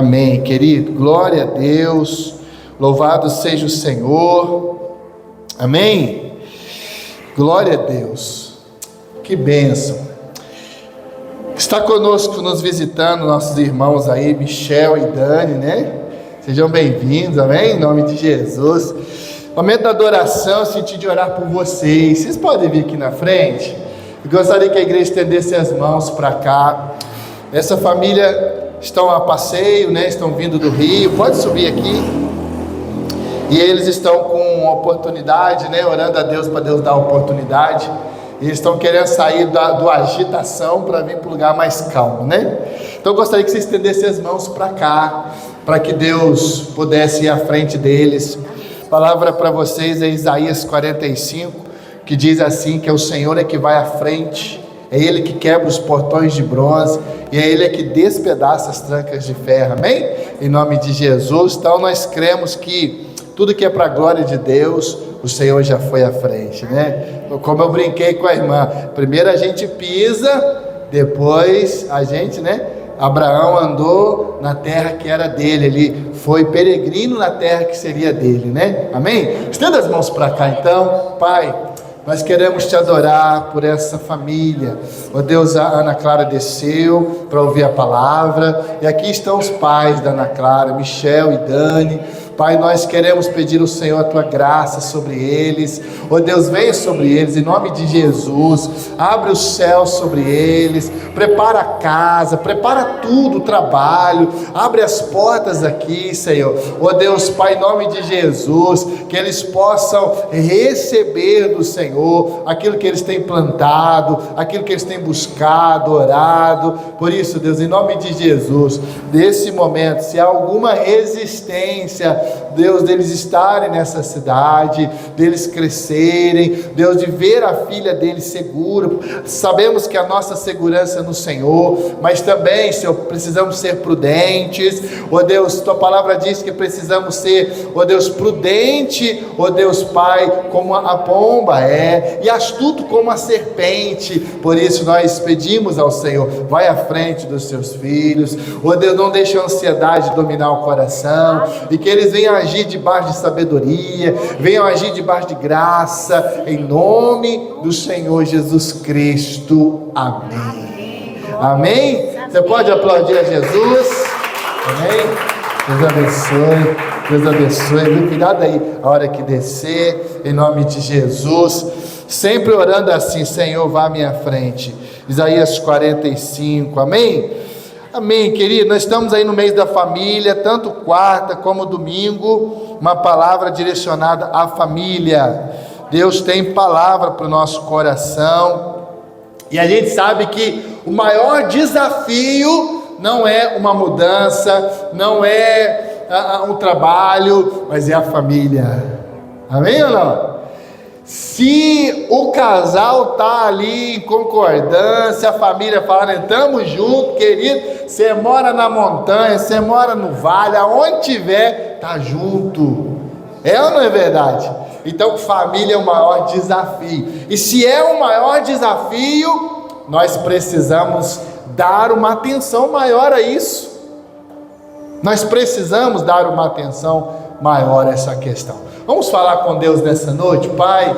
Amém, querido. Glória a Deus. Louvado seja o Senhor. Amém. Glória a Deus. Que bênção. Está conosco nos visitando nossos irmãos aí, Michel e Dani, né? Sejam bem-vindos, amém? Em nome de Jesus. Momento da adoração, eu senti de orar por vocês. Vocês podem vir aqui na frente? Eu gostaria que a igreja estendesse as mãos para cá. Essa família estão a passeio, né? Estão vindo do Rio. Pode subir aqui. E eles estão com oportunidade, né? Orando a Deus para Deus dar oportunidade. E eles estão querendo sair do agitação para vir para um lugar mais calmo, né? Então eu gostaria que você estendesse as mãos para cá, para que Deus pudesse ir à frente deles. A palavra para vocês é Isaías 45, que diz assim, que é o Senhor é que vai à frente, é Ele que quebra os portões de bronze, e é Ele que despedaça as trancas de ferro, amém? Em nome de Jesus. Então nós cremos que tudo que é para a glória de Deus, o Senhor já foi à frente, né? Como eu brinquei com a irmã, primeiro a gente pisa, depois a gente, né? Abraão andou na terra que era dele, ele foi peregrino na terra que seria dele, né? Amém? Estenda as mãos para cá então. Pai, nós queremos te adorar por essa família. Ó Deus, a Ana Clara desceu para ouvir a palavra, e aqui estão os pais da Ana Clara, Michel e Dani. Pai, nós queremos pedir ao Senhor a tua graça sobre eles. Ó Deus, venha sobre eles em nome de Jesus. Abre o céu sobre eles. Prepara a casa, prepara tudo, o trabalho. Abre as portas aqui, Senhor. Ó Deus, Pai, em nome de Jesus, que eles possam receber do Senhor aquilo que eles têm plantado, aquilo que eles têm buscado, orado. Por isso, Deus, em nome de Jesus, nesse momento, se há alguma resistência, Deus, deles estarem nessa cidade, deles crescerem, Deus, de ver a filha deles segura. Sabemos que a nossa segurança é no Senhor, mas também, Senhor, precisamos ser prudentes. Ó Deus, tua palavra diz que precisamos ser, ó Deus, prudente, ó Deus Pai, como a pomba é, e astuto como a serpente. Por isso nós pedimos ao Senhor, vai à frente dos seus filhos. Ó Deus, não deixe a ansiedade dominar o coração, e que eles venham agir debaixo de sabedoria, venham agir debaixo de graça, em nome do Senhor Jesus Cristo. Amém. Amém? Você pode aplaudir a Jesus? Amém? Deus abençoe, Deus abençoe. Cuidado aí, a hora que descer, em nome de Jesus. Sempre orando assim, Senhor, vá à minha frente. Isaías 45, amém? Amém, querido. Nós estamos aí no mês da família, tanto quarta como domingo, uma palavra direcionada à família. Deus tem palavra para o nosso coração, e a gente sabe que o maior desafio não é uma mudança, não é um trabalho, mas é a família. Amém ou não? Se o casal está ali em concordância, a família falando, estamos juntos, querido, você mora na montanha, você mora no vale, aonde tiver, está junto. É ou não é verdade? Então família é o maior desafio, e se é o maior desafio, nós precisamos dar uma atenção maior a isso. Nós precisamos dar uma atenção maior a essa questão. Vamos falar com Deus nessa noite. Pai,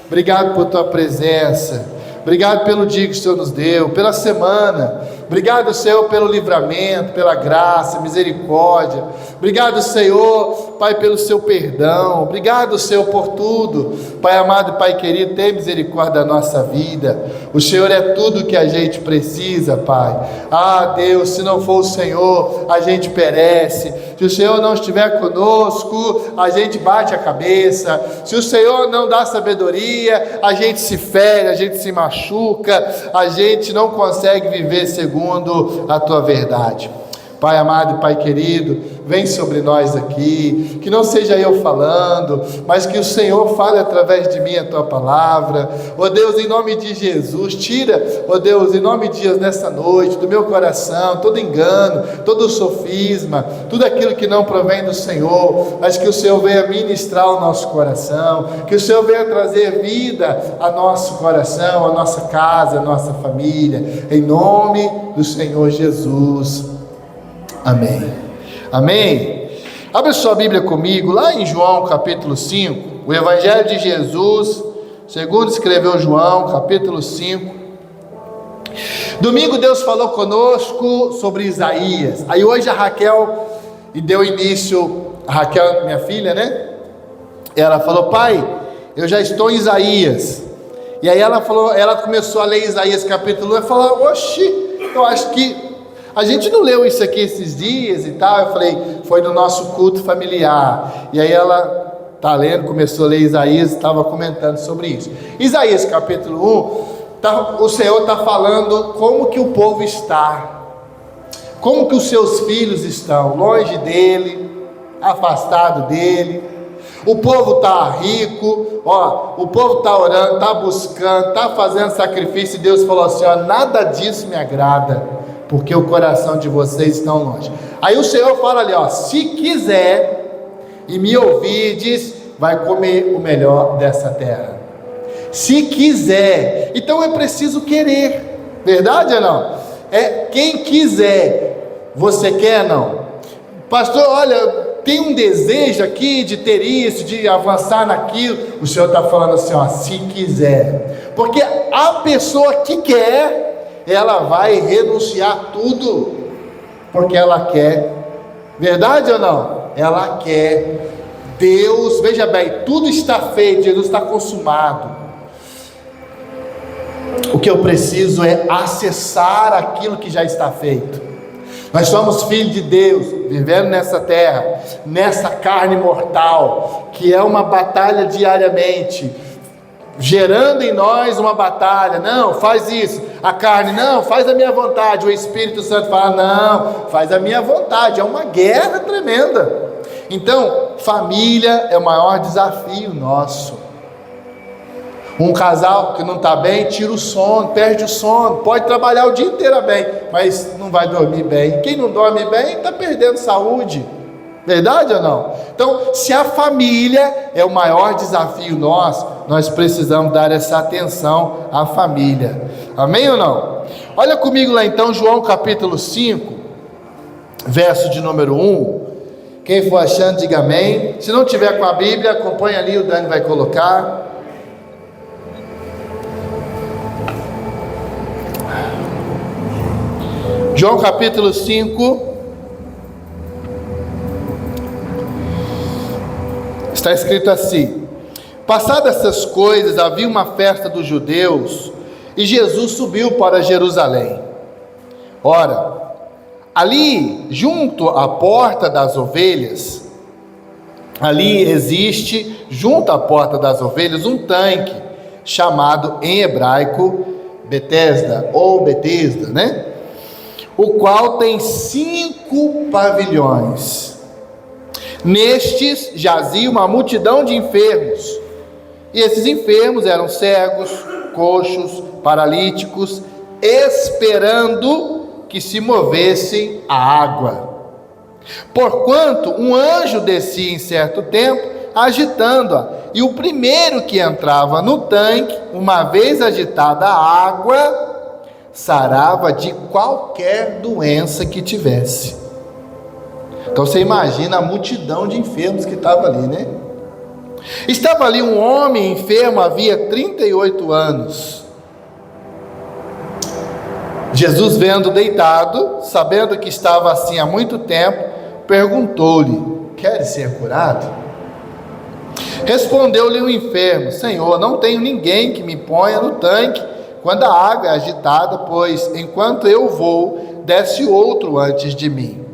obrigado por tua presença, obrigado pelo dia que o Senhor nos deu, pela semana. Obrigado, Senhor, pelo livramento, pela graça, misericórdia. Obrigado, Senhor, Pai, pelo seu perdão. Obrigado, Senhor, por tudo. Pai amado e Pai querido, tem misericórdia da nossa vida. O Senhor é tudo que a gente precisa, Pai. Ah, Deus, se não for o Senhor, a gente perece. Se o Senhor não estiver conosco, a gente bate a cabeça. Se o Senhor não dá sabedoria, a gente se fere, a gente se machuca, a gente não consegue viver segundo a tua verdade. Pai amado e Pai querido, vem sobre nós aqui, que não seja eu falando, mas que o Senhor fale através de mim a tua palavra. Ó Deus, em nome de Jesus, tira, ó Deus, em nome de Jesus, nessa noite, do meu coração, todo engano, todo sofisma, tudo aquilo que não provém do Senhor, mas que o Senhor venha ministrar o nosso coração, que o Senhor venha trazer vida ao nosso coração, à nossa casa, à nossa família, em nome do Senhor Jesus. Amém. Amém? Abre sua Bíblia comigo, lá em João capítulo 5, o Evangelho de Jesus, segundo escreveu João, capítulo 5. Domingo Deus falou conosco sobre Isaías. Aí hoje a Raquel, e deu início, a Raquel, minha filha, né? Ela falou: pai, eu já estou em Isaías. E aí ela falou, ela começou a ler Isaías capítulo 1 e falou: oxi, eu acho que a gente não leu isso aqui esses dias e tal. Eu falei: foi no nosso culto familiar. E aí ela está lendo, começou a ler Isaías, estava comentando sobre isso. Isaías capítulo 1, o Senhor está falando como que o povo está, como que os seus filhos estão, longe dele, afastado dele. O povo está rico, o povo está orando, está buscando, está fazendo sacrifício, e Deus falou assim: nada disso me agrada, porque o coração de vocês está longe. Aí o Senhor fala ali: se quiser e me ouvides, vai comer o melhor dessa terra. Se quiser, então é preciso querer, verdade ou não? Quem quiser. Você quer, não? Pastor, olha, tem um desejo aqui de ter isso, de avançar naquilo. O Senhor está falando assim: se quiser. Porque a pessoa que quer, ela vai renunciar tudo, porque ela quer. Verdade ou não? Ela quer. Deus, veja bem, tudo está feito, Jesus está consumado. O que eu preciso é acessar aquilo que já está feito. Nós somos filhos de Deus, vivendo nessa terra, nessa carne mortal, que é uma batalha diariamente, gerando em nós uma batalha. Não, faz isso. A carne: não, faz a minha vontade. O Espírito Santo fala: não, faz a minha vontade. É uma guerra tremenda. Então, família é o maior desafio nosso. Um casal que não está bem, tira o sono, perde o sono, pode trabalhar o dia inteiro bem, mas não vai dormir bem. Quem não dorme bem está perdendo saúde. Verdade ou não? Então, se a família é o maior desafio nosso, nós precisamos dar essa atenção à família. Amém ou não? Olha comigo lá então, João capítulo 5, verso de número 1. Quem for achando, diga amém. Se não tiver com a Bíblia, acompanhe ali, o Dani vai colocar. João capítulo 5, está escrito assim: passadas essas coisas, havia uma festa dos judeus, e Jesus subiu para Jerusalém. Ora, ali junto à porta das ovelhas, ali existe, junto à porta das ovelhas, um tanque, chamado em hebraico Betesda, ou Betesda, né? O qual tem 5 pavilhões. Nestes jazia uma multidão de enfermos, e esses enfermos eram cegos, coxos, paralíticos, esperando que se movessem a água. Porquanto um anjo descia em certo tempo, agitando-a, e o primeiro que entrava no tanque, uma vez agitada a água, sarava de qualquer doença que tivesse. Então você imagina a multidão de enfermos que estava ali, né? Estava ali um homem enfermo havia 38 anos. Jesus, vendo deitado, sabendo que estava assim há muito tempo, perguntou-lhe: queres ser curado? Respondeu-lhe o enfermo: Senhor, não tenho ninguém que me ponha no tanque quando a água é agitada, pois enquanto eu vou, desce outro antes de mim.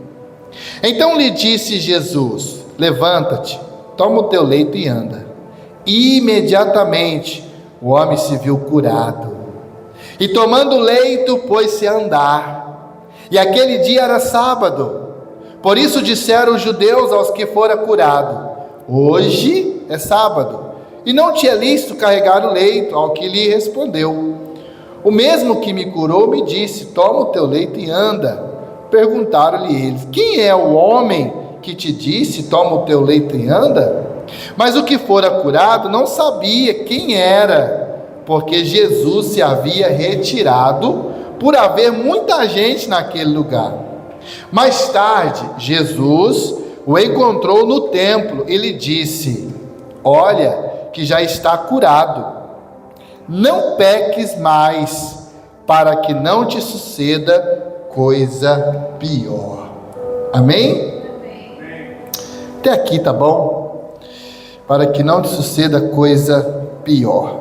Então lhe disse Jesus: levanta-te, toma o teu leito e anda. E imediatamente o homem se viu curado, e tomando o leito, pôs-se a andar. E aquele dia era sábado. Por isso disseram os judeus aos que fora curado: hoje é sábado, e não te é lícito carregar o leito. Ao que lhe respondeu: o mesmo que me curou me disse: toma o teu leito e anda. Perguntaram-lhe eles: quem é o homem que te disse: toma o teu leito e anda? Mas o que fora curado não sabia quem era, porque Jesus se havia retirado, por haver muita gente naquele lugar. Mais tarde, Jesus o encontrou no templo e lhe disse: olha, que já está curado. Não peques mais, para que não te suceda coisa pior. Amém? Até aqui, tá bom? Para que não te suceda coisa pior.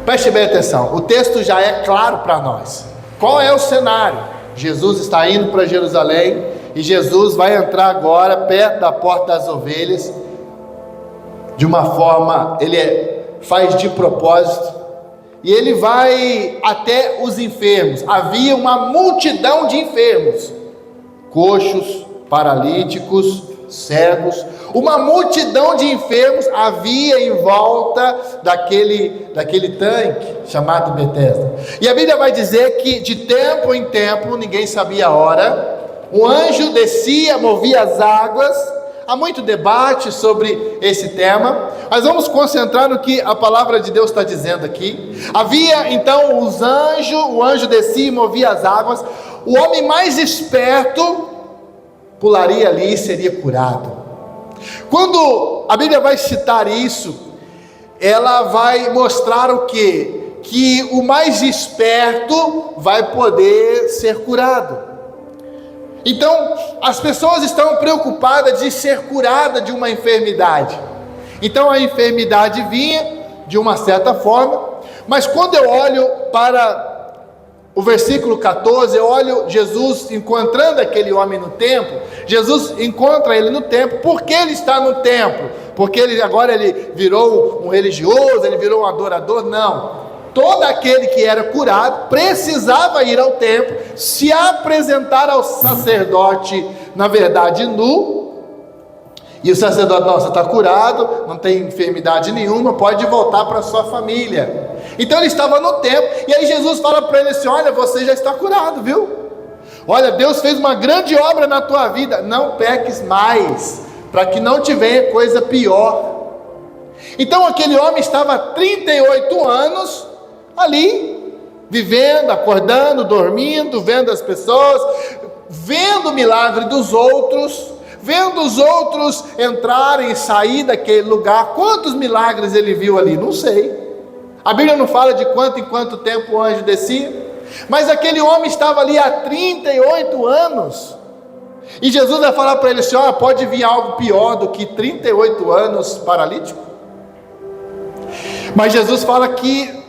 Preste bem atenção, o texto já é claro para nós. Qual é o cenário? Jesus está indo para Jerusalém e Jesus vai entrar agora perto da porta das ovelhas. De uma forma, faz de propósito, e ele vai até os enfermos. Havia uma multidão de enfermos, coxos, paralíticos, cegos, uma multidão de enfermos havia em volta daquele tanque chamado Betesda. E a Bíblia vai dizer que de tempo em tempo, ninguém sabia a hora, um anjo descia, movia as águas. Há muito debate sobre esse tema, mas vamos concentrar no que a palavra de Deus está dizendo aqui. Havia então o anjo descia e movia as águas. O homem mais esperto pularia ali e seria curado. Quando a Bíblia vai citar isso, ela vai mostrar o quê? Que o mais esperto vai poder ser curado. Então, as pessoas estão preocupadas de ser curada de uma enfermidade. Então, a enfermidade vinha de uma certa forma, mas quando eu olho para o versículo 14, eu olho Jesus encontrando aquele homem no templo. Jesus encontra ele no templo. Por que ele está no templo? Porque agora ele virou um religioso, ele virou um adorador? Não. Todo aquele que era curado precisava ir ao templo, se apresentar ao sacerdote, na verdade nu, e o sacerdote: não, você está curado, não tem enfermidade nenhuma, pode voltar para sua família. Então ele estava no templo, e aí Jesus fala para ele assim: olha, você já está curado, viu? Olha, Deus fez uma grande obra na tua vida, não peques mais, para que não te venha coisa pior. Então aquele homem estava há 38 anos, ali, vivendo, acordando, dormindo, vendo as pessoas, vendo o milagre dos outros, vendo os outros entrarem e sair daquele lugar. Quantos milagres ele viu ali? Não sei. A Bíblia não fala de quanto em quanto tempo o anjo descia, mas aquele homem estava ali há 38 anos, e Jesus vai falar para ele assim: olha, pode vir algo pior do que 38 anos paralítico? Mas Jesus fala que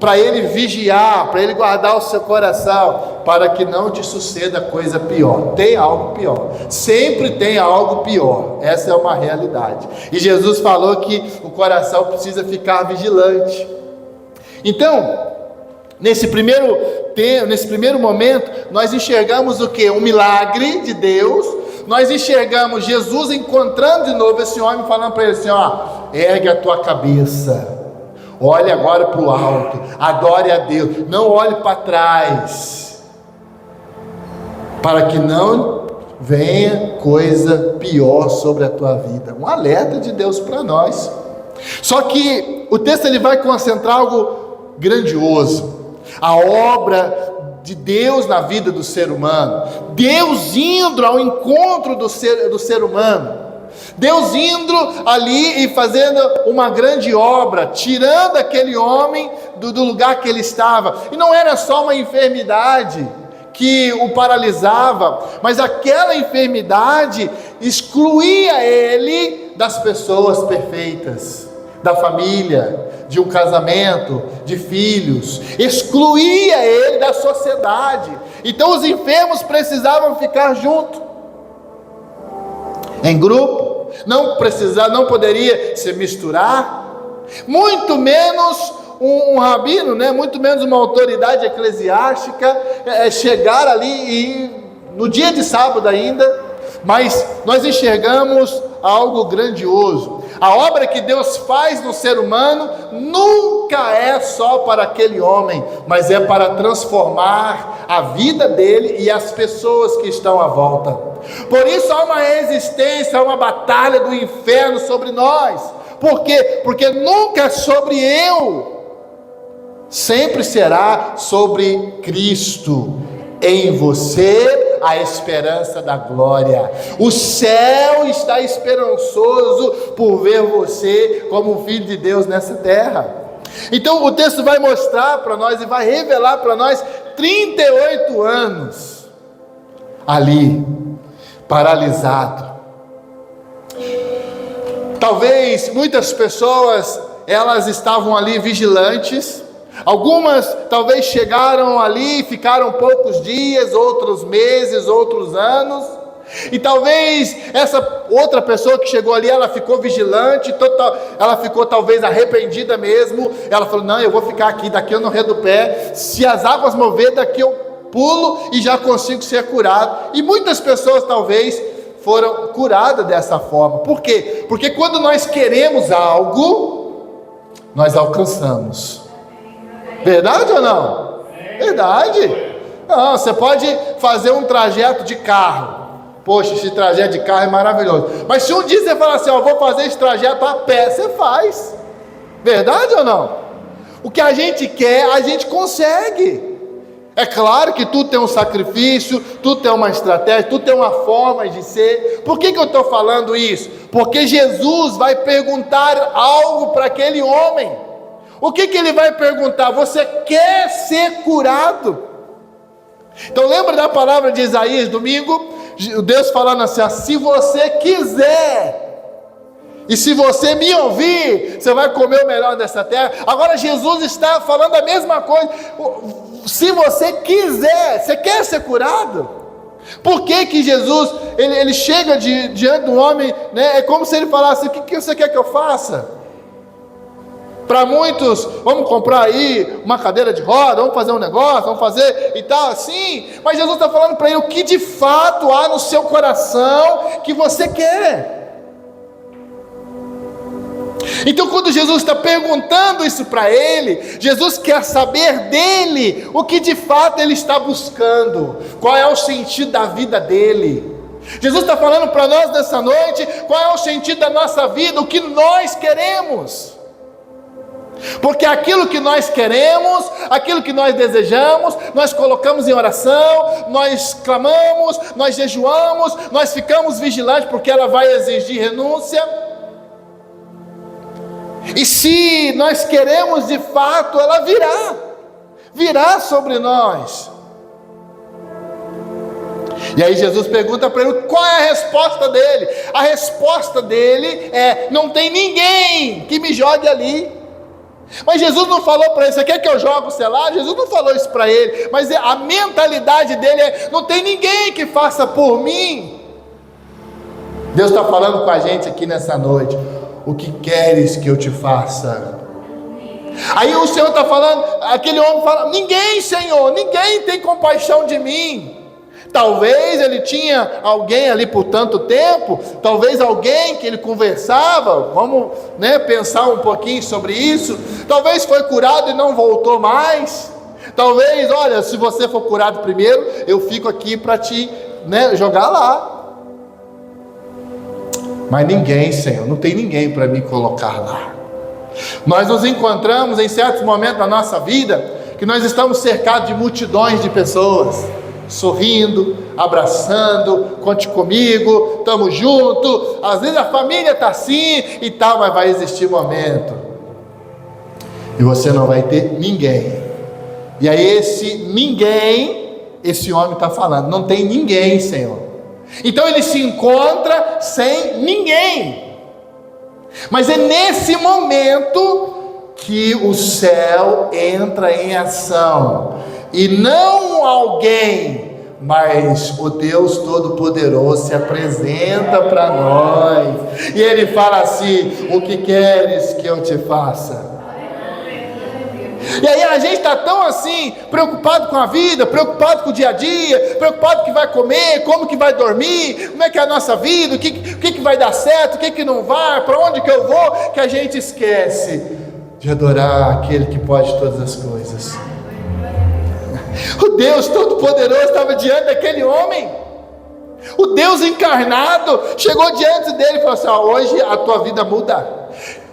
para ele vigiar, para ele guardar o seu coração, para que não te suceda coisa pior. Tem algo pior, sempre tem algo pior, essa é uma realidade. E Jesus falou que o coração precisa ficar vigilante. Então, nesse primeiro momento, nós enxergamos o que? Um milagre de Deus. Nós enxergamos Jesus encontrando de novo esse homem, falando para ele assim: ó, ergue a tua cabeça, olhe agora para o alto, adore a Deus, não olhe para trás, para que não venha coisa pior sobre a tua vida. Um alerta de Deus para nós. Só que o texto ele vai concentrar algo grandioso, a obra de Deus na vida do ser humano, Deus indo ao encontro do ser humano, Deus indo ali e fazendo uma grande obra, tirando aquele homem do lugar que ele estava. E não era só uma enfermidade que o paralisava, mas aquela enfermidade excluía ele das pessoas perfeitas, da família, de um casamento, de filhos, excluía ele da sociedade. Então os enfermos precisavam ficar juntos, em grupo, não poderia se misturar, muito menos um rabino, muito menos uma autoridade eclesiástica chegar ali e no dia de sábado ainda. Mas nós enxergamos algo grandioso. A obra que Deus faz no ser humano nunca é só para aquele homem, mas é para transformar a vida dele e as pessoas que estão à volta. Por isso há uma resistência, há uma batalha do inferno sobre nós. Por quê? Porque nunca é sobre eu, sempre será sobre Cristo, em você, A esperança da glória. O céu está esperançoso por ver você como filho de Deus nessa terra. Então o texto vai mostrar para nós e vai revelar para nós 38 anos ali, paralisado. Talvez muitas pessoas, elas estavam ali vigilantes. Algumas talvez chegaram ali, ficaram poucos dias, outros meses, outros anos. E talvez essa outra pessoa que chegou ali, ela ficou vigilante, ela ficou talvez arrependida mesmo. Ela falou: não, eu vou ficar aqui, daqui eu não redo o pé. Se as águas mover, daqui eu pulo e já consigo ser curado. E muitas pessoas talvez foram curadas dessa forma. Por quê? Porque quando nós queremos algo, nós alcançamos. Verdade ou não? Verdade. Não, você pode fazer um trajeto de carro. Poxa, esse trajeto de carro é maravilhoso. Mas se um dia você falar assim: ó, vou fazer esse trajeto a pé, você faz. Verdade ou não? O que a gente quer, a gente consegue. É claro que tudo tem um sacrifício, tudo tem uma estratégia, tudo tem uma forma de ser. Por que eu estou falando isso? Porque Jesus vai perguntar algo para aquele homem. O que ele vai perguntar? Você quer ser curado? Então lembra da palavra de Isaías, domingo? Deus falando assim: ó, se você quiser, e se você me ouvir, você vai comer o melhor dessa terra. Agora Jesus está falando a mesma coisa. Se você quiser, você quer ser curado? Por que Jesus, ele chega diante do homem, né? É como se ele falasse: o que você quer que eu faça? Para muitos, vamos comprar aí uma cadeira de roda, vamos fazer um negócio, vamos fazer e tal, assim. Mas Jesus está falando para ele o que de fato há no seu coração que você quer. Então quando Jesus está perguntando isso para ele, Jesus quer saber dele o que de fato ele está buscando, qual é o sentido da vida dele. Jesus está falando para nós nessa noite qual é o sentido da nossa vida, o que nós queremos. Porque aquilo que nós queremos, aquilo que nós desejamos, nós colocamos em oração, nós clamamos, nós jejuamos, nós ficamos vigilantes, porque ela vai exigir renúncia. E se nós queremos de fato, ela virá sobre nós. E aí Jesus pergunta para ele qual é a resposta dele. A resposta dele é: não tem ninguém que me jogue ali. Mas Jesus não falou para ele: você quer que eu jogue, sei lá? Jesus não falou isso para ele, mas a mentalidade dele é: não tem ninguém que faça por mim. Deus está falando com a gente aqui nessa noite: o que queres que eu te faça? Aí o Senhor está falando, aquele homem fala: ninguém, Senhor, ninguém tem compaixão de mim. Talvez ele tinha alguém ali por tanto tempo, talvez alguém que ele conversava, vamos, pensar um pouquinho sobre isso. Talvez foi curado e não voltou mais. Talvez, olha, se você for curado primeiro, eu fico aqui para te jogar lá. Mas ninguém, Senhor, não tem ninguém para me colocar lá. Nós nos encontramos em certos momentos da nossa vida que nós estamos cercados de multidões de pessoas, sorrindo, abraçando, conte comigo, estamos juntos. Às vezes a família está assim e tal, mas vai existir momento e você não vai ter ninguém. E aí esse homem está falando: não tem ninguém, Senhor. Então ele se encontra sem ninguém. Mas é nesse momento que o céu entra em ação. E não alguém, mas o Deus Todo-Poderoso se apresenta para nós. E ele fala assim: o que queres que eu te faça? E aí a gente está tão assim, preocupado com a vida, preocupado com o dia a dia, preocupado com o que vai comer, como que vai dormir, como é que é a nossa vida, o que vai dar certo, o que não vai, para onde que eu vou, que a gente esquece de adorar aquele que pode todas as coisas. O Deus Todo-Poderoso estava diante daquele homem. O Deus encarnado chegou diante dele e falou assim: hoje a tua vida muda.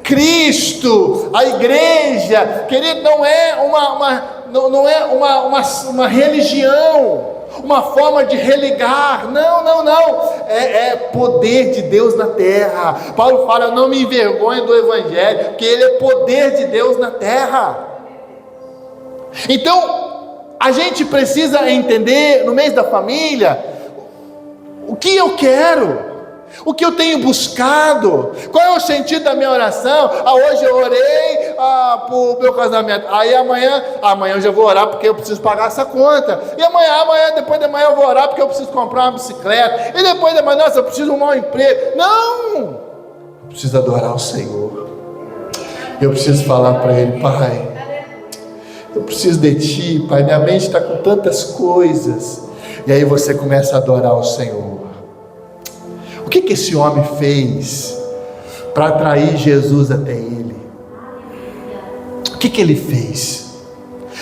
Cristo, a igreja, querido, não é uma religião. uma forma de religar. Não. É poder de Deus na terra. Paulo fala: eu não me envergonho do Evangelho, porque ele é poder de Deus na terra. Então, a gente precisa entender no mês da família o que eu quero, o que eu tenho buscado, qual é o sentido da minha oração. Hoje eu orei para o meu casamento, aí amanhã eu já vou orar porque eu preciso pagar essa conta, e amanhã, depois de amanhã eu vou orar porque eu preciso comprar uma bicicleta, e depois de amanhã, nossa, eu preciso arrumar um emprego. Não, eu preciso adorar o Senhor, eu preciso falar para Ele: Pai, eu preciso de Ti, Pai, minha mente está com tantas coisas. E aí você começa a adorar o Senhor. O que esse homem fez para atrair Jesus até ele? O que ele fez?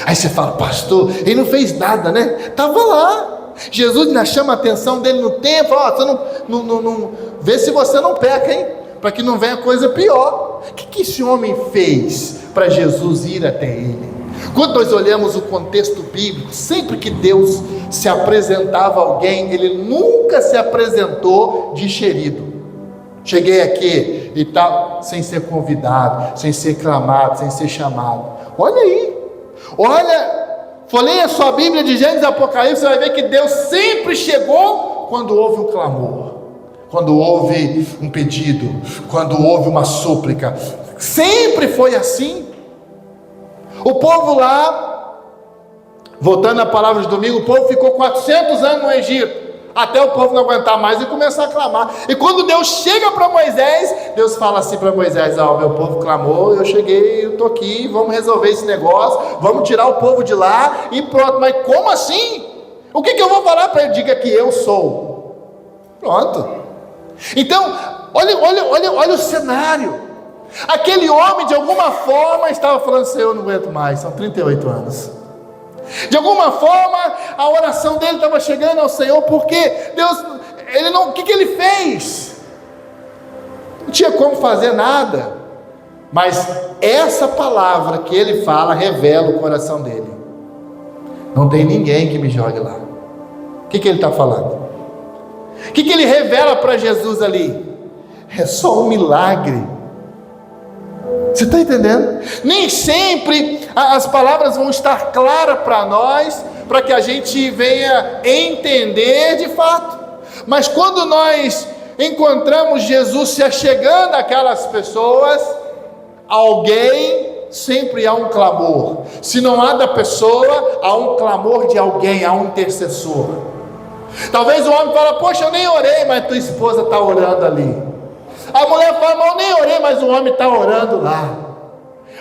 Aí você fala: pastor, ele não fez nada, né? Estava lá. Jesus ainda chama a atenção dele no templo: você não vê se você não peca, hein? Para que não venha coisa pior. O que esse homem fez para Jesus ir até ele? Quando nós olhamos o contexto bíblico, sempre que Deus se apresentava a alguém, Ele nunca se apresentou de enxerido. Cheguei aqui e tal, sem ser convidado, sem ser clamado, sem ser chamado. Olha aí, folheia a sua Bíblia de Gênesis e Apocalipse, você vai ver que Deus sempre chegou quando houve um clamor, quando houve um pedido, quando houve uma súplica. Sempre foi assim. O povo lá, voltando à palavra de domingo, o povo ficou 400 anos no Egito, até o povo não aguentar mais e começar a clamar. E quando Deus chega para Moisés, Deus fala assim para Moisés: o meu povo clamou, eu cheguei, eu estou aqui, vamos resolver esse negócio, vamos tirar o povo de lá e pronto. Mas como assim? O que eu vou falar para ele? Diga que eu sou. Pronto. Então, olha o cenário. Aquele homem, de alguma forma, estava falando: Senhor, eu não aguento mais, são 38 anos. De alguma forma, a oração dele estava chegando ao Senhor, porque Deus, o que ele fez? Não tinha como fazer nada, mas essa palavra que ele fala revela o coração dele. Não tem ninguém que me jogue lá. O que ele está falando? O que ele revela para Jesus ali? É só um milagre. Você está entendendo? Nem sempre as palavras vão estar claras para nós, para que a gente venha entender de fato. Mas quando nós encontramos Jesus se achegando àquelas pessoas, alguém, sempre há um clamor. Se não há da pessoa, há um clamor de alguém, há um intercessor. Talvez o homem fale: poxa, eu nem orei, mas tua esposa está orando ali. A mulher fala: mas eu nem orei, mas o homem está orando lá.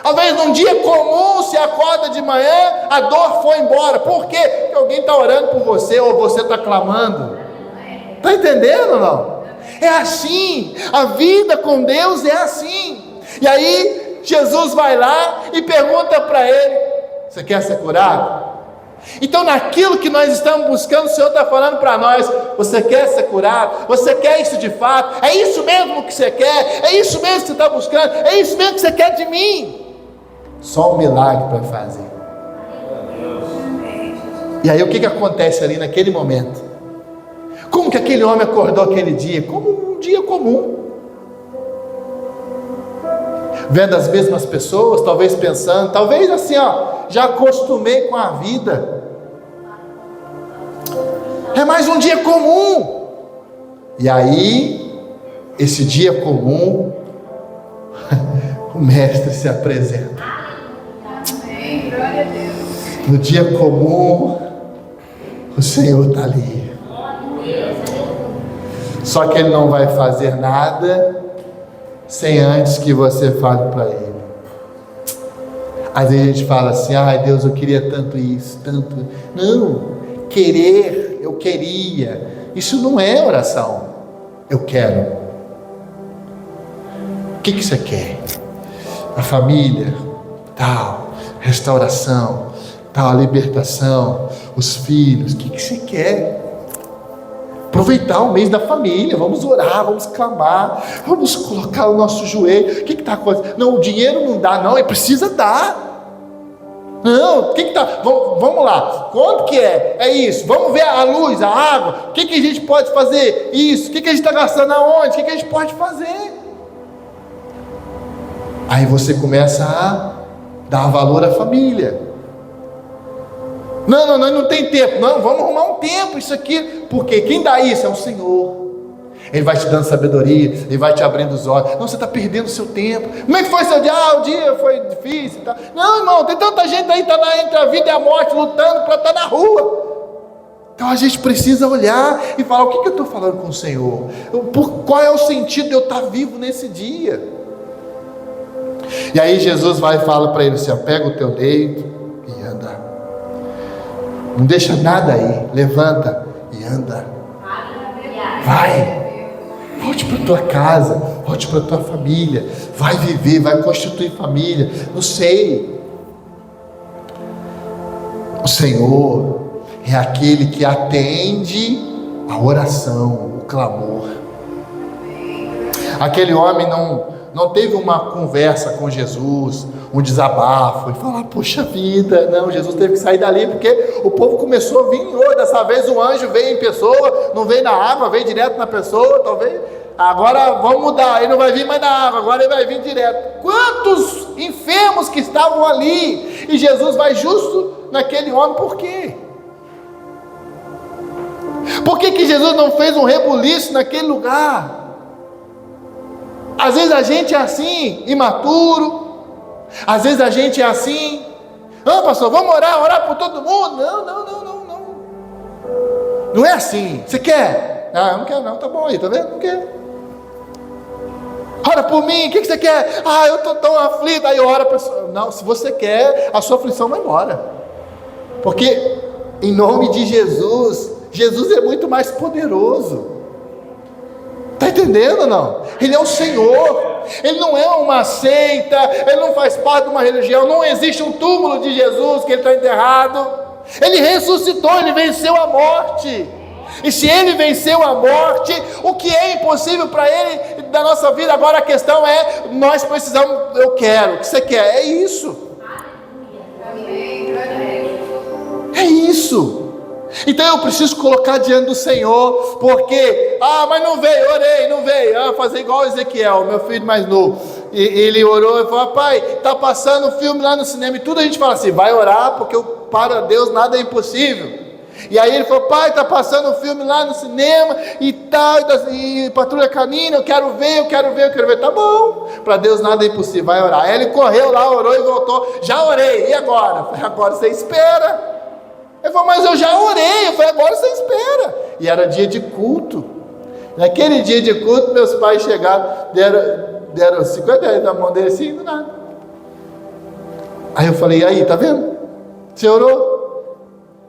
Às vezes num dia comum, se acorda de manhã, a dor foi embora. Por quê? Porque alguém está orando por você, ou você está clamando. Está entendendo ou não? É assim, a vida com Deus é assim. E aí Jesus vai lá e pergunta para ele: você quer ser curado? Então, naquilo que nós estamos buscando, o Senhor está falando para nós: você quer ser curado? Você quer isso de fato? É isso mesmo que você quer? É isso mesmo que você está buscando? É isso mesmo que você quer de mim? Só um milagre para fazer. E aí o que acontece ali naquele momento? Como que aquele homem acordou aquele dia? Como um dia comum, vendo as mesmas pessoas, talvez pensando, talvez assim, já acostumei com a vida, é mais um dia comum. E aí, esse dia comum, o mestre se apresenta. No dia comum, o Senhor está ali. Só que Ele não vai fazer nada sem antes que você fale para Ele. Às vezes a gente fala assim: ai Deus, eu queria tanto isso, tanto. Não, querer, eu queria, isso não é oração. Eu quero. O que você quer? A família, tal, restauração, tal, a libertação, os filhos. O que você quer? Aproveitar o mês da família, vamos orar, vamos clamar, vamos colocar o nosso joelho. O que está acontecendo? Não, o dinheiro não dá, não, precisa dar. Não, o que está? Vamos lá, quanto que é? É isso, vamos ver a luz, a água, o que a gente pode fazer? Isso, o que a gente está gastando aonde? O que a gente pode fazer? Aí você começa a dar valor à família. Não, não tem tempo. Não, vamos arrumar um tempo, isso aqui, porque quem dá isso é o Senhor. Ele vai te dando sabedoria, Ele vai te abrindo os olhos. Não, você está perdendo o seu tempo. Como é que foi seu dia? O dia foi difícil. Tá? Não, irmão, tem tanta gente aí que está entre a vida e a morte, lutando para estar na rua. Então a gente precisa olhar e falar: o que eu estou falando com o Senhor? Qual é o sentido de eu estar vivo nesse dia? E aí Jesus vai e fala para ele assim: pega o teu leito e anda. Não deixa nada aí, levanta e anda. Vai. Volte para a tua casa, volte para a tua família, vai viver, vai constituir família. Não sei. O Senhor é aquele que atende a oração, o clamor. Aquele homem não teve uma conversa com Jesus, um desabafo, e falar: puxa vida, não, Jesus teve que sair dali, porque o povo começou a vir, dessa vez o anjo veio em pessoa, não veio na água, veio direto na pessoa, talvez, agora vamos mudar, ele não vai vir mais na água, agora ele vai vir direto. Quantos enfermos que estavam ali, e Jesus vai justo naquele homem, por quê? Por que Jesus não fez um rebuliço naquele lugar? Às vezes a gente é assim, imaturo. Às vezes a gente é assim: pastor, vamos orar por todo mundo. Não. Não é assim. Você quer? Eu não quero não, tá bom aí, tá vendo? Não quero. Ora por mim, o que você quer? Eu estou tão aflito. Aí ora a pessoa. Não, se você quer, a sua aflição vai embora. Porque em nome de Jesus, Jesus é muito mais poderoso. Está entendendo ou não? Ele é o Senhor. Ele não é uma seita, ele não faz parte de uma religião. Não existe um túmulo de Jesus que ele está enterrado. Ele ressuscitou, ele venceu a morte. E se ele venceu a morte, o que é impossível para ele da nossa vida? Agora a questão é: nós precisamos, eu quero, o que você quer? É isso. É isso. Então eu preciso colocar diante do Senhor, porque, mas não veio, orei, não veio. Fazer igual Ezequiel, meu filho mais novo. E ele orou e falou: pai, está passando um filme lá no cinema, e tudo a gente fala assim: vai orar, porque para Deus nada é impossível. E aí ele falou: pai, está passando um filme lá no cinema, e tal, e Patrulha Canina, eu quero ver. Tá bom, para Deus nada é impossível, vai orar. Aí ele correu lá, orou e voltou: já orei, e agora? Eu falei: agora você espera. Ele falou: mas eu já orei. Eu falei: agora você espera. E era dia de culto. Naquele dia de culto, meus pais chegaram, deram 50 reais na mão dele assim, do nada. Aí eu falei: aí, tá vendo? Você orou?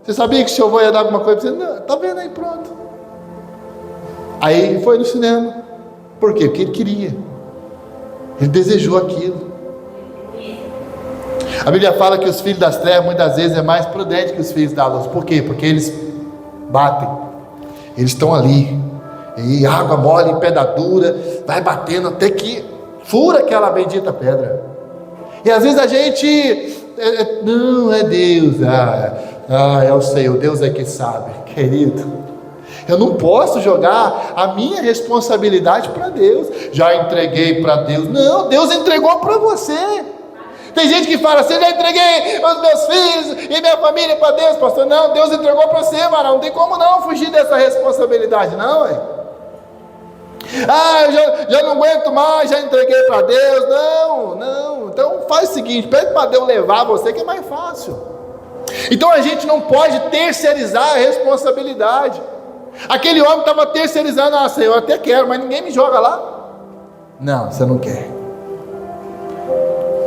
Você sabia que o senhor ia dar alguma coisa para você? Não, tá vendo aí, pronto. Aí ele foi no cinema. Por quê? Porque ele queria. Ele desejou aquilo. A Bíblia fala que os filhos das trevas muitas vezes é mais prudente que os filhos da luz. Por quê? Porque eles batem. Eles estão ali. E água mole em pedra dura, vai batendo até que fura aquela bendita pedra. E às vezes a gente não é Deus, é o Senhor, Deus é que sabe, querido. Eu não posso jogar a minha responsabilidade para Deus. Já entreguei para Deus. Não, Deus entregou para você. Tem gente que fala assim: já entreguei os meus filhos e minha família para Deus, pastor. Não, Deus entregou para você, mano. Não tem como não fugir dessa responsabilidade, não, hein? Eu já não aguento mais, já entreguei para Deus. Não. Então faz o seguinte: pede para Deus levar você, que é mais fácil. Então a gente não pode terceirizar a responsabilidade. Aquele homem estava terceirizando: Senhor, eu até quero, mas ninguém me joga lá. Não, você não quer.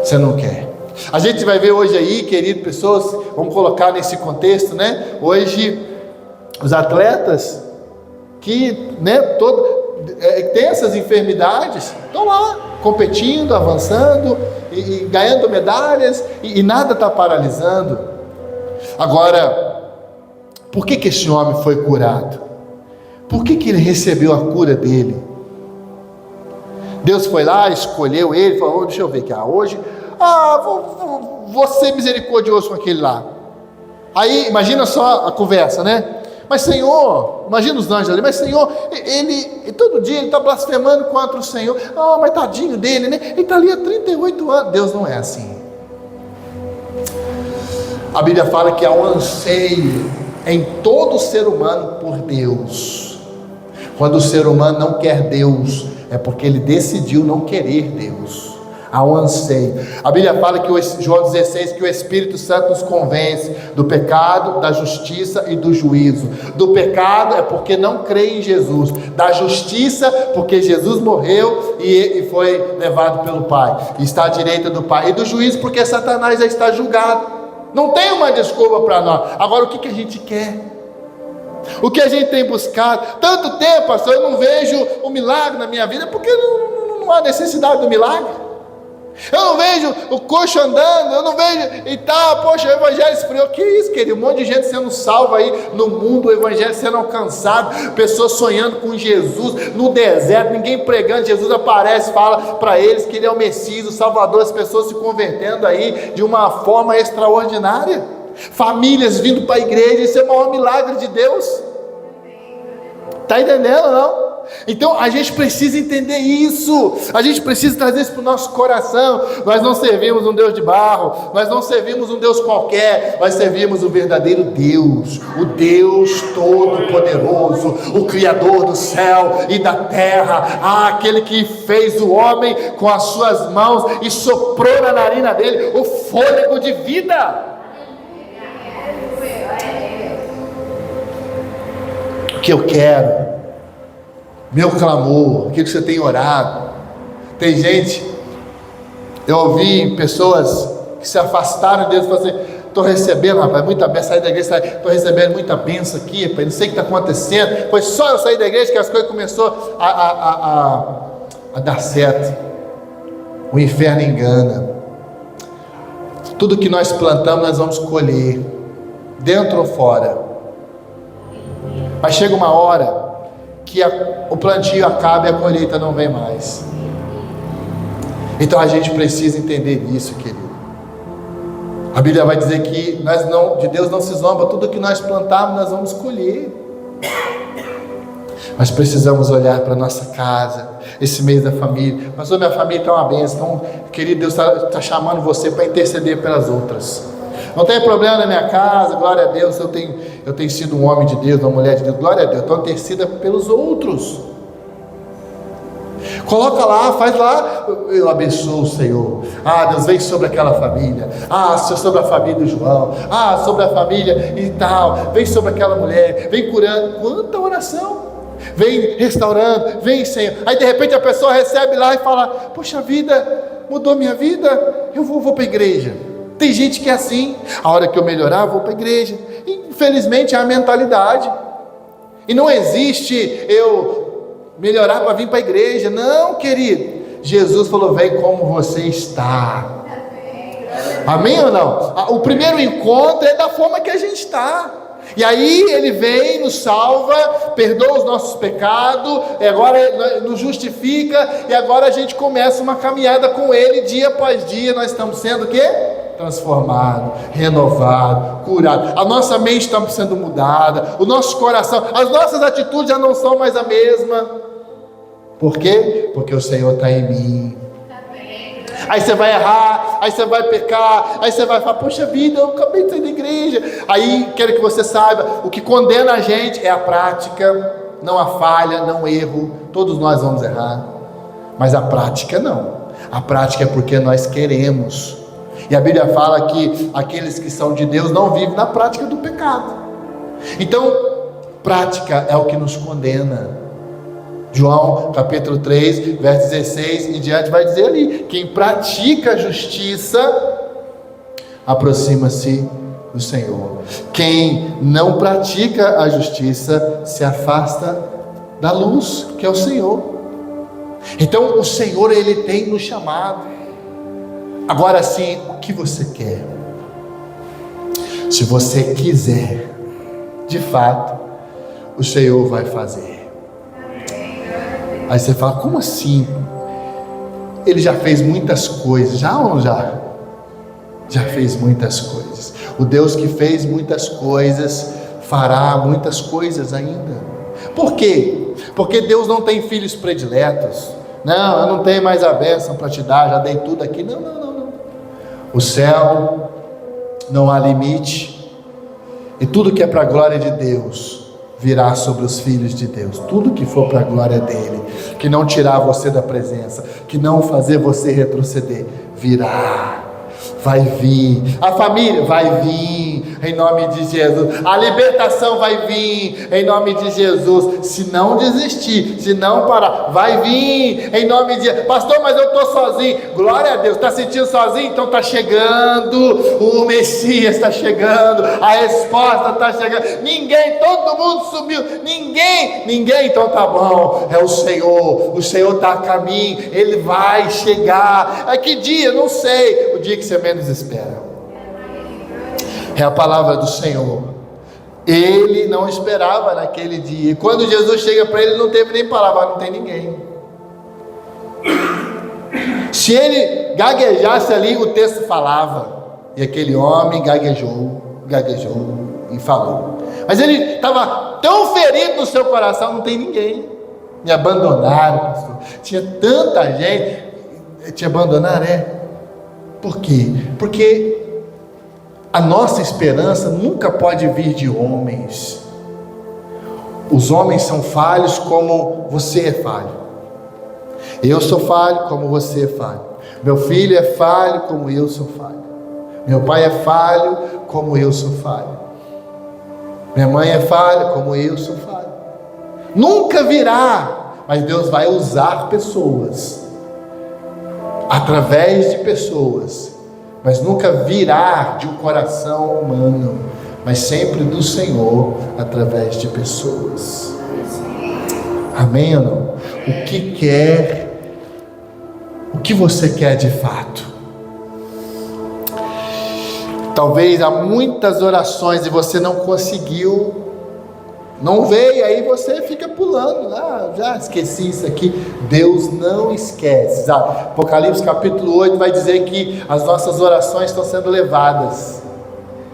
Você não quer. A gente vai ver hoje aí, querido, pessoas, vamos colocar nesse contexto, né? Hoje, os atletas que, né, tem essas enfermidades, estão lá, competindo, avançando, e ganhando medalhas, e nada está paralisando. Agora, por que esse homem foi curado? Por que ele recebeu a cura dele? Deus foi lá, escolheu ele, falou: deixa eu ver aqui, hoje, vou ser misericordioso com aquele lá. Aí, imagina só a conversa, né? Mas Senhor, imagina os anjos ali, mas Senhor, ele todo dia ele está blasfemando contra o Senhor. Ah, mas tadinho dele, né? Ele está ali há 38 anos. Deus não é assim. A Bíblia fala que há um anseio em todo ser humano por Deus. Quando o ser humano não quer Deus, é porque ele decidiu não querer Deus. Há um anseio. A Bíblia fala que João 16, que o Espírito Santo nos convence do pecado, da justiça e do juízo. Do pecado é porque não crê em Jesus. Da justiça, porque Jesus morreu e foi levado pelo Pai, e está à direita do Pai. E do juízo, porque Satanás já está julgado. Não tem uma desculpa para nós. Agora, o que a gente quer? O que a gente tem buscado? Tanto tempo, pastor, eu não vejo o milagre na minha vida, porque não há necessidade do milagre. Eu não vejo o coxo andando, eu não vejo e tal, poxa, o evangelho esfriou. Que isso, querido? Um monte de gente sendo salva aí no mundo, o evangelho sendo alcançado, pessoas sonhando com Jesus no deserto, ninguém pregando. Jesus aparece, fala para eles que ele é o Messias, o Salvador, as pessoas se convertendo aí de uma forma extraordinária, famílias vindo para a igreja. Isso é o maior milagre de Deus. Está entendendo, não? Então a gente precisa entender isso, a gente precisa trazer isso para o nosso coração. Nós não servimos um Deus de barro, nós não servimos um Deus qualquer, nós servimos o verdadeiro Deus, o Deus Todo-Poderoso, o Criador do céu e da terra, aquele que fez o homem com as suas mãos e soprou na narina dele o fôlego de vida. O que eu quero, meu clamor, aquilo que você tem orado. Tem gente, eu ouvi pessoas que se afastaram de Deus e falaram assim: estou recebendo, rapaz, muita bênção, saí da igreja, estou recebendo muita bênção aqui, rapaz, não sei o que está acontecendo. Foi só eu sair da igreja que as coisas começaram a dar certo. O inferno engana. Tudo que nós plantamos nós vamos colher, dentro ou fora. Mas chega uma hora que o plantio acaba e a colheita não vem mais. Então a gente precisa entender isso, querido. A Bíblia vai dizer que de Deus não se zomba, tudo que nós plantarmos nós vamos colher. Nós precisamos olhar para a nossa casa, esse mês da família. Pastor, minha família está uma bênção. Então, querido, Deus está chamando você para interceder pelas outras. Não tem problema na minha casa, glória a Deus, eu tenho sido um homem de Deus, uma mulher de Deus, glória a Deus, então interceda pelos outros. Coloca lá, faz lá, eu abençoo o Senhor. Deus, vem sobre aquela família. Sobre a família do João. Sobre a família e tal. Vem sobre aquela mulher, vem curando. Quanta oração! Vem restaurando, vem, Senhor. Aí de repente a pessoa recebe lá e fala: poxa vida, mudou minha vida, eu vou para a igreja. Tem gente que é assim: a hora que eu melhorar, eu vou para a igreja. Infelizmente é a mentalidade. E não existe eu melhorar para vir para a igreja. Não, querido. Jesus falou: vem como você está. Amém ou não? O primeiro encontro é da forma que a gente está. E aí ele vem, nos salva, perdoa os nossos pecados, e agora nos justifica, e agora a gente começa uma caminhada com ele, dia após dia. Nós estamos sendo o quê? Transformado, renovado, curado. A nossa mente está sendo mudada, o nosso coração, as nossas atitudes já não são mais a mesma. Por quê? Porque o Senhor está em mim. Aí você vai errar, aí você vai pecar, aí você vai falar: poxa vida, eu acabei de sair da igreja. Aí quero que você saiba, o que condena a gente é a prática, não a falha, não o erro. Todos nós vamos errar, mas a prática não. A prática é porque nós queremos. E a Bíblia fala que aqueles que são de Deus não vivem na prática do pecado. Então, prática é o que nos condena. João capítulo 3, verso 16 em diante vai dizer ali: quem pratica a justiça aproxima-se do Senhor. Quem não pratica a justiça se afasta da luz, que é o Senhor. Então o Senhor, Ele tem nos chamado. Agora sim, o que você quer? Se você quiser, de fato, o Senhor vai fazer. Aí você fala: como assim? Ele já fez muitas coisas, já ou não já? já fez muitas coisas. O Deus que fez muitas coisas fará muitas coisas ainda. Por quê? Porque Deus não tem filhos prediletos. Não, eu não tenho mais a bênção para te dar, já dei tudo aqui. Não. O céu não há limite, e tudo que é para a glória de Deus virá sobre os filhos de Deus. Tudo que for para a glória dele, que não tirar você da presença, que não fazer você retroceder, virá. Vai vir, a família vai vir, em nome de Jesus, a libertação vai vir, em nome de Jesus, se não desistir, se não parar, vai vir, em nome de Jesus. Pastor, mas eu estou sozinho, glória a Deus. Está sentindo sozinho? Então está chegando, o Messias está chegando, a resposta está chegando. Ninguém, todo mundo sumiu, ninguém, então tá bom, é o Senhor está a caminho, Ele vai chegar. É que dia? Não sei, o dia que você menos espera. É a palavra do Senhor. Ele não esperava naquele dia, e quando Jesus chega para ele, não teve nem palavra, não tem ninguém. Se ele gaguejasse ali, o texto falava, e aquele homem gaguejou e falou. Mas ele estava tão ferido no seu coração, não tem ninguém. Me abandonaram, pastor. Tinha tanta gente. Te abandonaram, Por quê? Porque a nossa esperança nunca pode vir de homens. Os homens são falhos como você é falho. Eu sou falho como você é falho. Meu filho é falho como eu sou falho. Meu pai é falho como eu sou falho. Minha mãe é falha como eu sou falho. Nunca virá, mas Deus vai usar pessoas, através de pessoas, mas nunca virá de um coração humano, mas sempre do Senhor, através de pessoas. Amém ou não? O que você quer de fato? Talvez há muitas orações e você não conseguiu, não veio, aí você fica pulando, já esqueci isso aqui. Deus não esquece. Apocalipse capítulo 8 vai dizer que as nossas orações estão sendo levadas,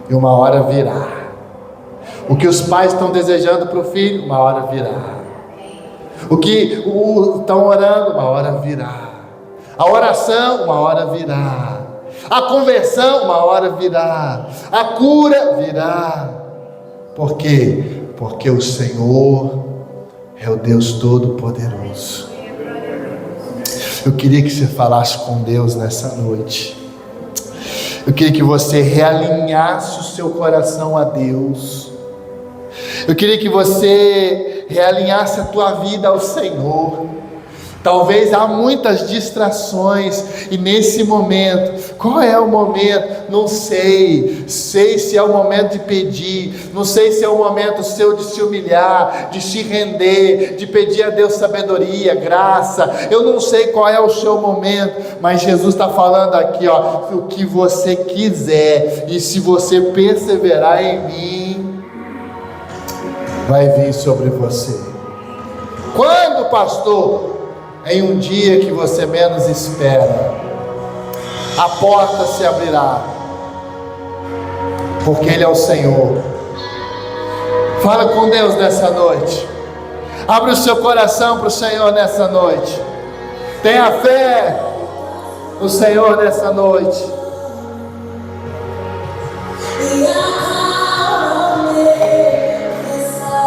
e uma hora virá. O que os pais estão desejando para o filho, uma hora virá. O que estão orando, uma hora virá. A oração, uma hora virá. A conversão, uma hora virá. A cura virá. Por quê? Porque o Senhor é o Deus Todo-Poderoso. Eu queria que você falasse com Deus nessa noite. Eu queria que você realinhasse o seu coração a Deus. Eu queria que você realinhasse a tua vida ao Senhor. Talvez há muitas distrações, e nesse momento, qual é o momento? Não sei se é o momento de pedir, não sei se é o momento seu de se humilhar, de se render, de pedir a Deus sabedoria, graça. Eu não sei qual é o seu momento, mas Jesus está falando aqui, o que você quiser, e se você perseverar em mim, vai vir sobre você. Quando, pastor? Em um dia que você menos espera, a porta se abrirá, porque Ele é o Senhor. Fala com Deus nessa noite. Abre o seu coração para o Senhor nessa noite. Tenha fé no Senhor nessa noite.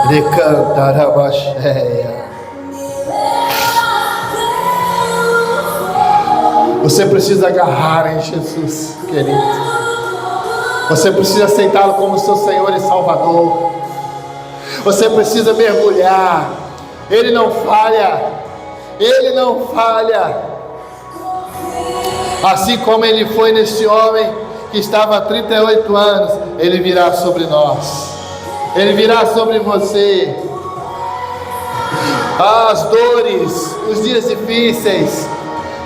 Recantarabasheia. Você precisa agarrar em Jesus, querido. Você precisa aceitá-lo como seu Senhor e Salvador. Você precisa mergulhar. Ele não falha. Ele não falha. Assim como Ele foi nesse homem que estava há 38 anos, Ele virá sobre nós. Ele virá sobre você. As dores, os dias difíceis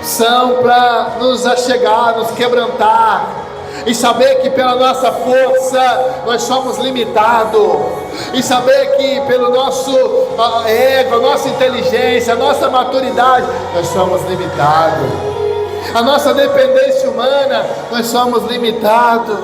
são para nos achegar, nos quebrantar, e saber que pela nossa força nós somos limitados, e saber que pelo nosso ego, nossa inteligência, nossa maturidade, nós somos limitados. A nossa dependência humana, nós somos limitados.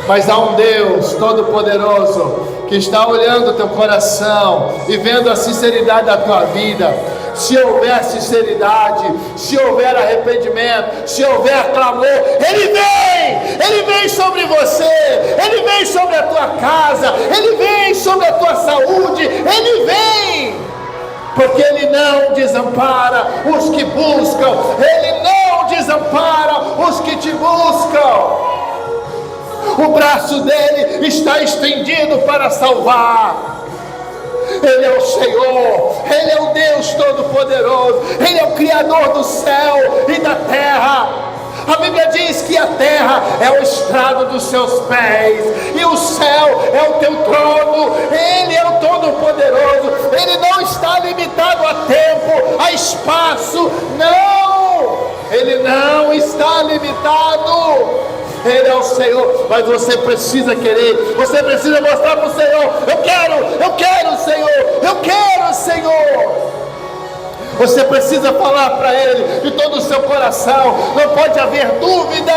Mas há um Deus Todo-Poderoso que está olhando o teu coração e vendo a sinceridade da tua vida. Se houver sinceridade, se houver arrependimento, se houver clamor, Ele vem sobre você, Ele vem sobre a tua casa, Ele vem sobre a tua saúde, Ele vem, porque Ele não desampara os que buscam, Ele não desampara os que te buscam. O braço dele está estendido para salvar. Ele é o Senhor, Ele é o Deus Todo-Poderoso, Ele é o Criador do céu e da terra. A Bíblia diz que a terra é o estrado dos seus pés, e o céu é o teu trono. Ele é o Todo-Poderoso. Ele não está limitado a tempo, a espaço, não. Ele não está limitado. Ele é o Senhor, mas você precisa querer, você precisa mostrar para o Senhor: eu quero Senhor, eu quero Senhor. Você precisa falar para Ele de todo o seu coração, não pode haver dúvida.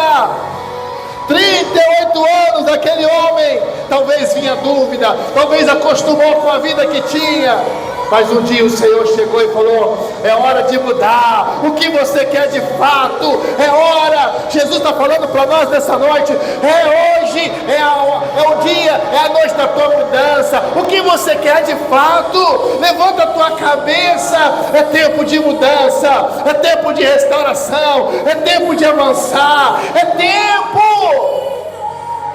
38 anos aquele homem, talvez vinha dúvida, talvez acostumou com a vida que tinha, mas um dia o Senhor chegou e falou: é hora de mudar. O que você quer de fato? É hora. Jesus está falando para nós nessa noite: é hoje, é o dia, é a noite da tua mudança. O que você quer de fato? Levanta a tua cabeça. É tempo de mudança, é tempo de restauração, é tempo de avançar, é tempo.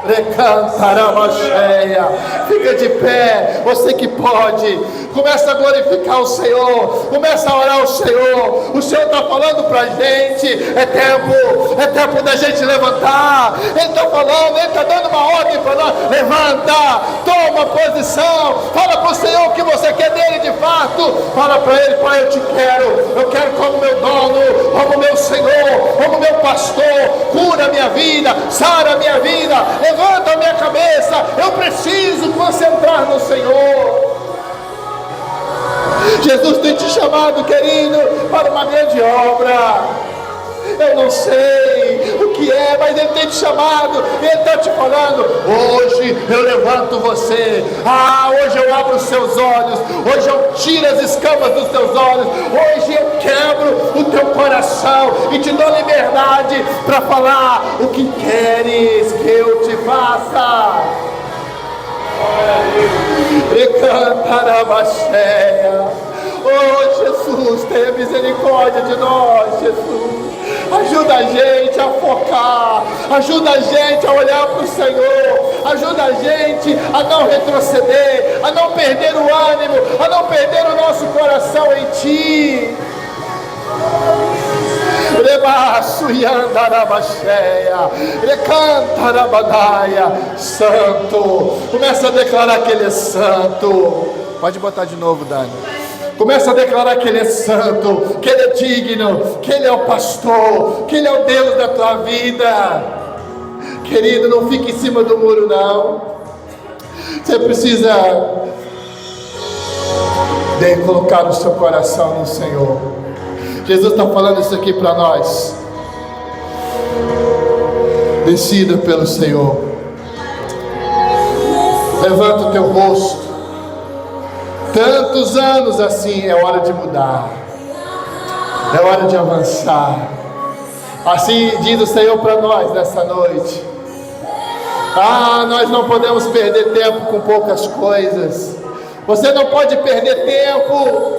Recantaramacheia. Fica de pé, você que pode. Começa a glorificar o Senhor, começa a orar ao Senhor. O Senhor está falando para a gente: é tempo da gente levantar. Ele está falando, Ele está dando uma ordem para nós: levanta, toma posição, fala para o Senhor o que você quer dele de fato. Fala para Ele: Pai, eu quero como meu dono, como meu Senhor, como meu pastor. Cura a minha vida, sara a minha vida, levanta a minha cabeça. Eu preciso concentrar no Senhor. Jesus tem te chamado, querido, para uma grande obra. Eu não sei o que é, mas Ele tem te chamado. Ele está te falando: hoje eu levanto você. Hoje eu abro os seus olhos. Hoje eu tiro as escamas dos teus olhos. Hoje eu quebro o teu coração e te dou liberdade para falar o que queres que eu te faça. E cantaramacheia. Oh Jesus, tenha misericórdia de nós, Jesus. Ajuda a gente a focar, ajuda a gente a olhar para o Senhor, ajuda a gente a não retroceder, a não perder o ânimo, a não perder o nosso coração em Ti. Santo. Começa a declarar que Ele é santo. Pode botar de novo, Dani. Começa a declarar que Ele é santo, que Ele é digno, que Ele é o pastor, que Ele é o Deus da tua vida. Querido, não fique em cima do muro, não. Você precisa colocar o seu coração no Senhor. Jesus está falando isso aqui para nós. Decida pelo Senhor. Levanta o teu rosto. Tantos anos assim, é hora de mudar, é hora de avançar. Assim diz o Senhor para nós nessa noite. Nós não podemos perder tempo com poucas coisas. Você não pode perder tempo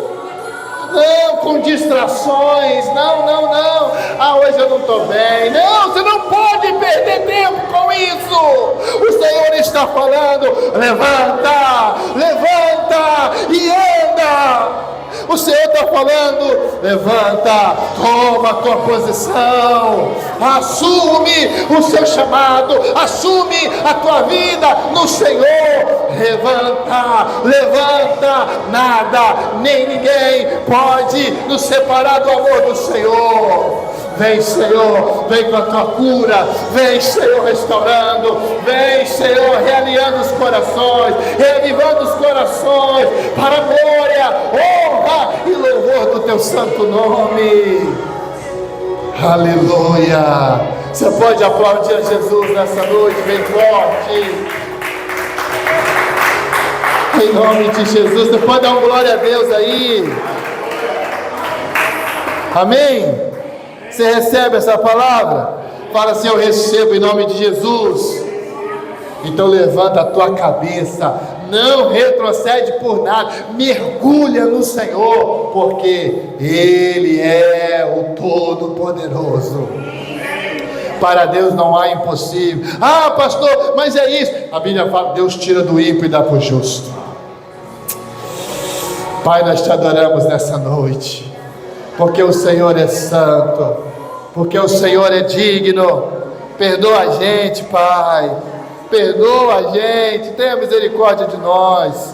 com distrações. Não. Hoje eu não estou bem. Não, você não pode perder tempo com isso. O Senhor está falando: levanta e anda. O Senhor está falando: levanta, toma a tua posição, assume o seu chamado, assume a tua vida no Senhor. Levanta, nada, nem ninguém pode nos separar do amor do Senhor. Vem, Senhor, vem com a tua cura. Vem, Senhor, restaurando. Vem, Senhor, realinhando os corações, reavivando os corações, para a glória, honra e louvor do teu santo nome. Aleluia. Você pode aplaudir a Jesus nessa noite, bem forte. Em nome de Jesus. Você pode dar uma glória a Deus aí. Amém? Você recebe essa palavra? Fala assim: eu recebo em nome de Jesus. Então levanta a tua cabeça, não retrocede por nada, mergulha no Senhor, porque Ele é o Todo-Poderoso. Para Deus não há impossível. Ah, pastor, mas é isso. A Bíblia fala: Deus tira do ímpio e dá para o justo. Pai, nós te adoramos nessa noite, porque o Senhor é santo, porque o Senhor é digno. Perdoa a gente, Pai. Perdoa a gente, tenha misericórdia de nós.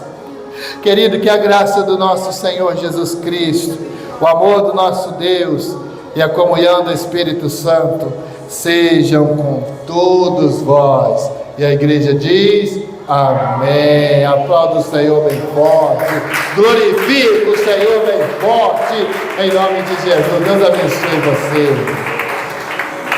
Querido, que a graça do nosso Senhor Jesus Cristo, o amor do nosso Deus e a comunhão do Espírito Santo sejam com todos vós. E a igreja diz: amém. Aplauda o Senhor bem forte, glorifica o Senhor bem forte, em nome de Jesus. Deus abençoe você.